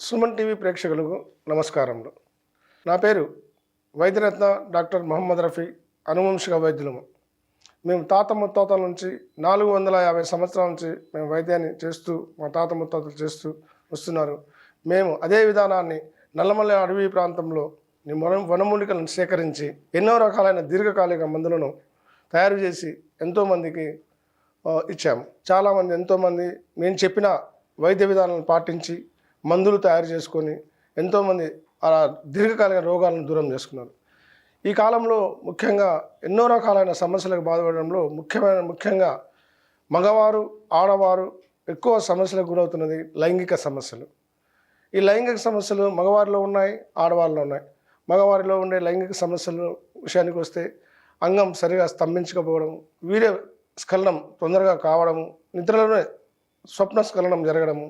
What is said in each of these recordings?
Suman TV ప్రేక్షకులకు నమస్కారములు. నా పేరు వైద్యరత్న డాక్టర్ మొహమ్మద్ రఫీ, అనువంశిక వైద్యులము. మేము తాత ముత్తాతల నుంచి 450 సంవత్సరాల నుంచి మేము వైద్యాన్ని చేస్తూ మా తాత ముత్తాతలు చేస్తూ వస్తున్నారు. మేము అదే విధానాన్ని నల్లమల్ల అడవి ప్రాంతంలో వనమూలికలను సేకరించి ఎన్నో రకాలైన దీర్ఘకాలిక మందులను తయారు చేసి ఎంతోమందికి ఇచ్చాము. చాలామంది ఎంతోమంది నేను చెప్పిన వైద్య విధానాలను పాటించి మందులు తయారు చేసుకొని ఎంతోమంది అలా దీర్ఘకాలిక రోగాలను దూరం చేసుకున్నారు. ఈ కాలంలో ముఖ్యంగా ఎన్నో రకాలైన సమస్యలకు బాధపడడంలో ముఖ్యంగా మగవారు ఆడవారు ఎక్కువ సమస్యలకు గురవుతున్నది లైంగిక సమస్యలు. ఈ లైంగిక సమస్యలు మగవారిలో ఉన్నాయి, ఆడవారిలో ఉన్నాయి. మగవారిలో ఉండే లైంగిక సమస్యల విషయానికి వస్తే అంగం సరిగా స్తంభించకపోవడం, వీర్య స్ఖలనం తొందరగా కావడము, నిద్రలోనే స్వప్న స్ఖలనం జరగడము,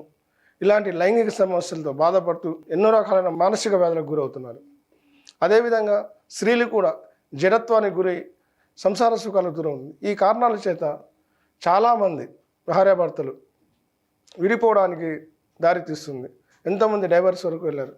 ఇలాంటి లైంగిక సమస్యలతో బాధపడుతూ ఎన్నో రకాలైన మానసిక వ్యాధులకు గురవుతున్నారు. అదేవిధంగా స్త్రీలు కూడా జడత్వానికి గురై సంసార సుఖాలకు దూరం ఉంది. ఈ కారణాల చేత చాలామంది భార్యాభర్తలు విడిపోవడానికి దారితీస్తుంది. ఎంతోమంది డైవర్స్ వరకు వెళ్ళారు.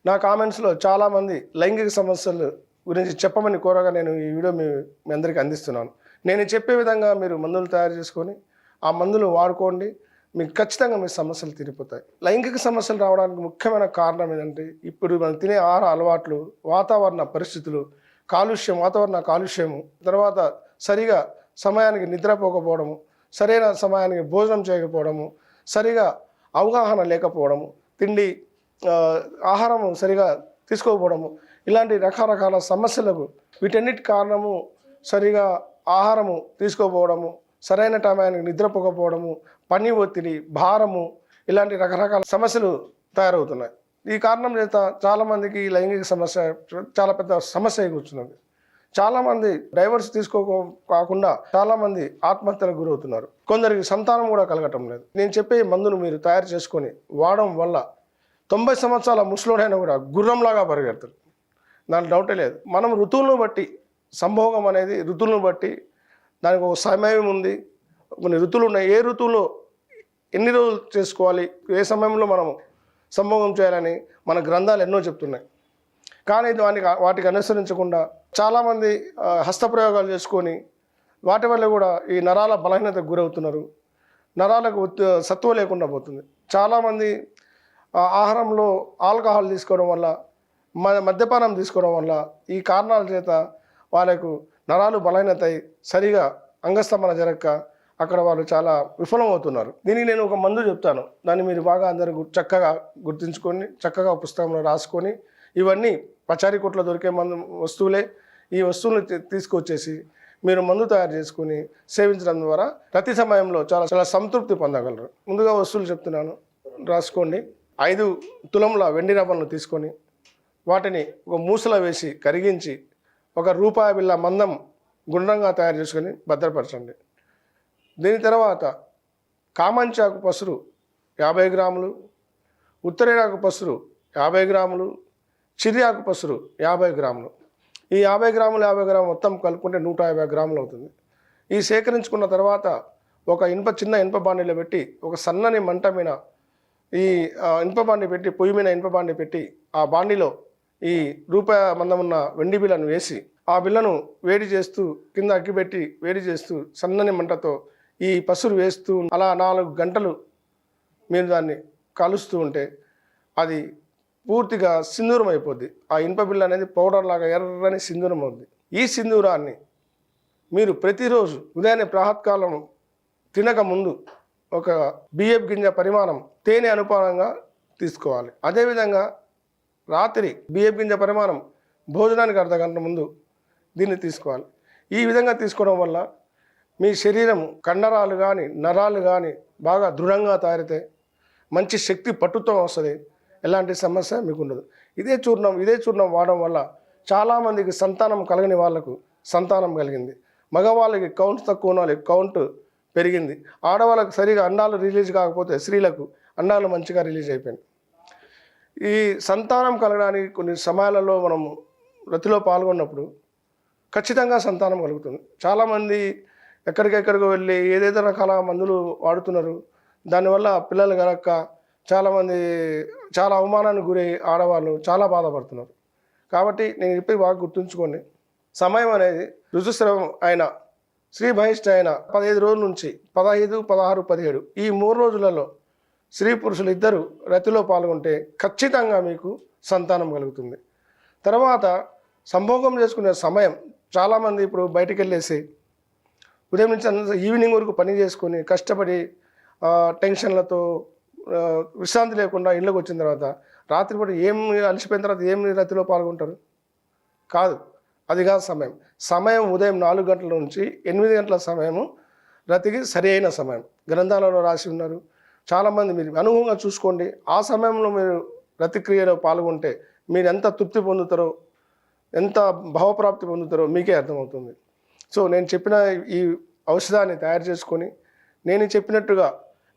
నా కామెంట్స్లో చాలామంది లైంగిక సమస్యలు గురించి చెప్పమని కోరగా నేను ఈ వీడియో మీ అందరికీ అందిస్తున్నాను. నేను చెప్పే విధంగా మీరు మందులు తయారు చేసుకొని ఆ మందులు వాడుకోండి, మీకు ఖచ్చితంగా మీ సమస్యలు తీరిపోతాయి. లైంగిక సమస్యలు రావడానికి ముఖ్యమైన కారణం ఏంటంటే ఇప్పుడు మనం తినే ఆహార అలవాట్లు, వాతావరణ పరిస్థితులు, వాతావరణ కాలుష్యము, తర్వాత సరిగా సమయానికి నిద్రపోకపోవడము, సరైన సమయానికి భోజనం చేయకపోవడము, సరిగా అవగాహన లేకపోవడము, తిండి ఆహారము సరిగా తీసుకోకపోవడము, ఇలాంటి రకరకాల సమస్యలకు వీటన్నిటి కారణము సరిగా ఆహారము తీసుకోకపోవడము, సరైన టైంకి నిద్రపోకపోవడము, పని ఒత్తిడి, భారము, ఇలాంటి రకరకాల సమస్యలు తయారవుతున్నాయి. ఈ కారణం చేత చాలామందికి లైంగిక సమస్య చాలా పెద్ద సమస్య కూర్చున్నది. చాలామంది డైవర్స్ కాకుండా చాలామంది ఆత్మహత్యలకు గురవుతున్నారు. కొందరికి సంతానం కూడా కలగటం లేదు. నేను చెప్పే మందును మీరు తయారు చేసుకొని వాడడం వల్ల 90 సంవత్సరాల ముసలోడైనా కూడా గుర్రంలాగా పరిగెడతారు. దానికి డౌటే లేదు. మనం ఋతువులను బట్టి సంభోగం అనేది ఋతువులను బట్టి దానికి ఒక సమయం ఉంది, కొన్ని ఋతువులు ఉన్నాయి. ఏ ఋతువులో ఎన్ని రోజులు చేసుకోవాలి, ఏ సమయంలో మనము సంభోగం చేయాలని మన గ్రంథాలు ఎన్నో చెప్తున్నాయి. కానీ వాటికి అనుసరించకుండా చాలామంది హస్తప్రయోగాలు చేసుకొని వాటి వల్ల కూడా ఈ నరాల బలహీనతకు గురవుతున్నారు. నరాలకు సత్తువ లేకుండా పోతుంది. చాలామంది ఆహారంలో ఆల్కహాల్ తీసుకోవడం వల్ల, మద్యపానం తీసుకోవడం వల్ల ఈ కారణాల చేత వాళ్ళకు నరాలు బలహీనత అయి సరిగా అంగస్తంభన జరగక అక్కడ వాళ్ళు చాలా విఫలమవుతున్నారు. దీనికి నేను ఒక మందు చెప్తాను. దాన్ని మీరు బాగా అందరూ చక్కగా గుర్తుంచుకొని చక్కగా పుస్తకంలో రాసుకొని, ఇవన్నీ పచారీ కొట్లో దొరికే వస్తువులే. ఈ వస్తువులను తీసుకొచ్చేసి మీరు మందు తయారు చేసుకొని సేవించడం ద్వారా ప్రతి సమయంలో చాలా చాలా సంతృప్తి పొందగలరు. ముందుగా వస్తువులు చెప్తున్నాను, రాసుకోండి. 5 తులముల వెండి రవ్వలను తీసుకొని వాటిని ఒక మూసలో వేసి కరిగించి ₹1 బిళ్ళ మందం గుండ్రంగా తయారు చేసుకొని భద్రపరచండి. దీని తర్వాత కామంచాకు పసురు 50 గ్రాములు, ఉత్తరేణాకు పసురు 50 గ్రాములు, చిర్యాకు పసురు 50 గ్రాములు. ఈ 50 గ్రాములు 50 గ్రాములు మొత్తం కలుపుకుంటే 150 గ్రాములు అవుతుంది. ఈ సేకరించుకున్న తర్వాత ఒక చిన్న ఇనుప బాండీలో పెట్టి ఒక సన్నని మంట మీద ఈ ఇనుప బాండీ పెట్టి పొయ్యి మీద ఇనుప బాండీ పెట్టి ఆ బాండీలో ఈ ₹1 మందం ఉన్న వెండి బిళ్ళను వేసి ఆ బిళ్ళను వేడి చేస్తూ కింద అగ్గి పెట్టి వేడి చేస్తూ సన్నని మంటతో ఈ పసురు వేస్తూ అలా 4 గంటలు మీరు దాన్ని కాలుస్తూ ఉంటే అది పూర్తిగా సింధూరం అయిపోద్ది. ఆ ఇనుప బిళ్ళ అనేది పౌడర్ లాగా ఎర్రని సింధూరం అవుద్ది. ఈ సింధూరాన్ని మీరు ప్రతిరోజు ఉదయాన్నే ప్రాతకాలం తినక ముందు ఒక బియ్యపు గింజ పరిమాణం తేనె అనుపానంగా తీసుకోవాలి. అదేవిధంగా రాత్రి బియ్యపు గింజ పరిమాణం భోజనానికి 1/2 గంట ముందు దీన్ని తీసుకోవాలి. ఈ విధంగా తీసుకోవడం వల్ల మీ శరీరం కండరాలు కానీ నరాలు కానీ బాగా దృఢంగా తయారైతే మంచి శక్తి పట్టుతో వస్తుంది. ఎలాంటి సమస్య మీకు ఉండదు. ఇదే చూర్ణం వాడడం వల్ల చాలామందికి సంతానం కలగని వాళ్ళకు సంతానం కలిగింది. మగవాళ్ళకి కౌంట్ తక్కువ ఉన్న వాళ్ళకి కౌంట్ పెరిగింది. ఆడవాళ్ళకు సరిగా అండాలు రిలీజ్ కాకపోతే స్త్రీలకు అండాలు మంచిగా రిలీజ్ అయిపోయింది. ఈ సంతానం కలగడానికి కొన్ని సమయాలలో మనం రతిలో పాల్గొన్నప్పుడు ఖచ్చితంగా సంతానం కలుగుతుంది. చాలామంది ఎక్కడికెక్కడికో వెళ్ళి ఏదేదో రకాల మందులు వాడుతున్నారు. దానివల్ల పిల్లలు కలగక చాలామంది చాలా అవమానానికి గురై ఆడవాళ్ళు చాలా బాధపడుతున్నారు. కాబట్టి నేను చెప్పి బాగా గుర్తుంచుకోండి. సమయం అనేది ఋతుస్రావం అయిన స్త్రీ బహిష్ట అయిన 15 రోజుల నుంచి 15, 16, 17 ఈ 3 రోజులలో స్త్రీ పురుషులు ఇద్దరు రతిలో పాల్గొంటే ఖచ్చితంగా మీకు సంతానం కలుగుతుంది. తర్వాత సంభోగం చేసుకునే సమయం చాలామంది ఇప్పుడు బయటికి వెళ్ళేసి ఉదయం నుంచి ఈవినింగ్ వరకు పని చేసుకొని కష్టపడి టెన్షన్లతో విశ్రాంతి లేకుండా ఇళ్ళకి వచ్చిన తర్వాత రాత్రిపూట అలసిపోయిన తర్వాత రతిలో పాల్గొంటారు? కాదు, అది కాదు సమయం. సమయం ఉదయం 4 గంటల నుంచి 8 గంటల సమయము రతికి సరి అయిన సమయం. గ్రంథాలలో రాసి ఉన్నారు. చాలామంది మీరు అనుభవంగా చూసుకోండి. ఆ సమయంలో మీరు రతిక్రియలో పాల్గొంటే మీరు ఎంత తృప్తి పొందుతారో, ఎంత భావప్రాప్తి పొందుతారో మీకే అర్థమవుతుంది. సో నేను చెప్పిన ఈ ఔషధాన్ని తయారు చేసుకొని నేను చెప్పినట్టుగా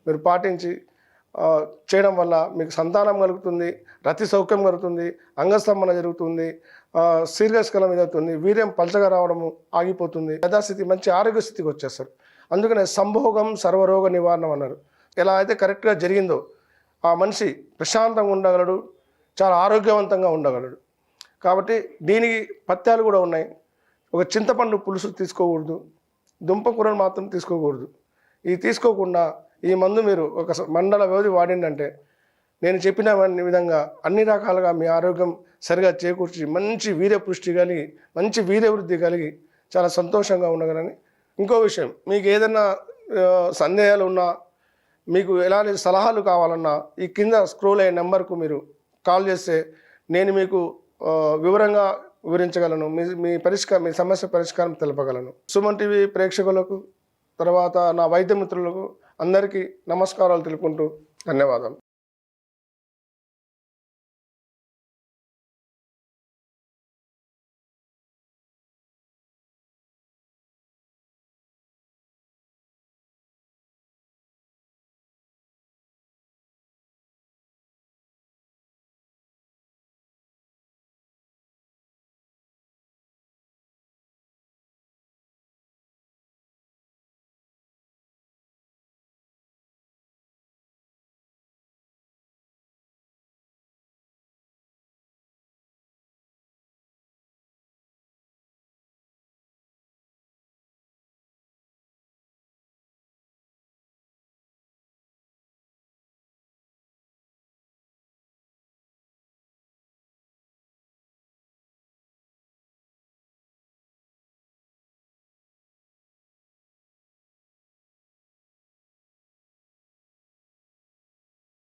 మీరు పాటించి చేయడం వల్ల మీకు సంతానం కలుగుతుంది, రతి సౌఖ్యం కలుగుతుంది, అంగస్తంభన జరుగుతుంది, శీర్ఘస్కలం ఎదుగుతుంది, వీర్యం పలచగా రావడము ఆగిపోతుంది, యథాస్థితి మంచి ఆరోగ్య స్థితికి వచ్చేస్తారు. అందుకనే సంభోగం సర్వరోగ నివారణం అన్నారు. ఎలా అయితే కరెక్ట్గా జరిగిందో ఆ మనిషి ప్రశాంతంగా ఉండగలడు, చాలా ఆరోగ్యవంతంగా ఉండగలడు. కాబట్టి దీనికి పథ్యాలు కూడా ఉన్నాయి. ఒక చింతపండు పులుసు తీసుకోకూడదు, దుంపకూరను మాత్రం తీసుకోకూడదు. ఇది తీసుకోకుండా ఈ మందు మీరు ఒక మండల వ్యవధి వాడిందంటే నేను చెప్పిన విధంగా అన్ని రకాలుగా మీ ఆరోగ్యం సరిగా చేకూర్చి మంచి వీర్యపుష్టి కలిగి మంచి వీర్యవృద్ధి కలిగి చాలా సంతోషంగా ఉండగలని. ఇంకో విషయం, మీకు ఏదైనా సందేహాలు ఉన్నా, మీకు ఎలాంటి సలహాలు కావాలన్నా ఈ కింద స్క్రోల్ అయ్యే నెంబర్కు మీరు కాల్ చేస్తే నేను మీకు వివరంగా వివరించగలను. మీ సమస్య పరిష్కారం తెలపగలను. సుమన్ టీవీ ప్రేక్షకులకు, తర్వాత నా వైద్య మిత్రులకు అందరికీ నమస్కారాలు తెలుపుకుంటూ ధన్యవాదాలు.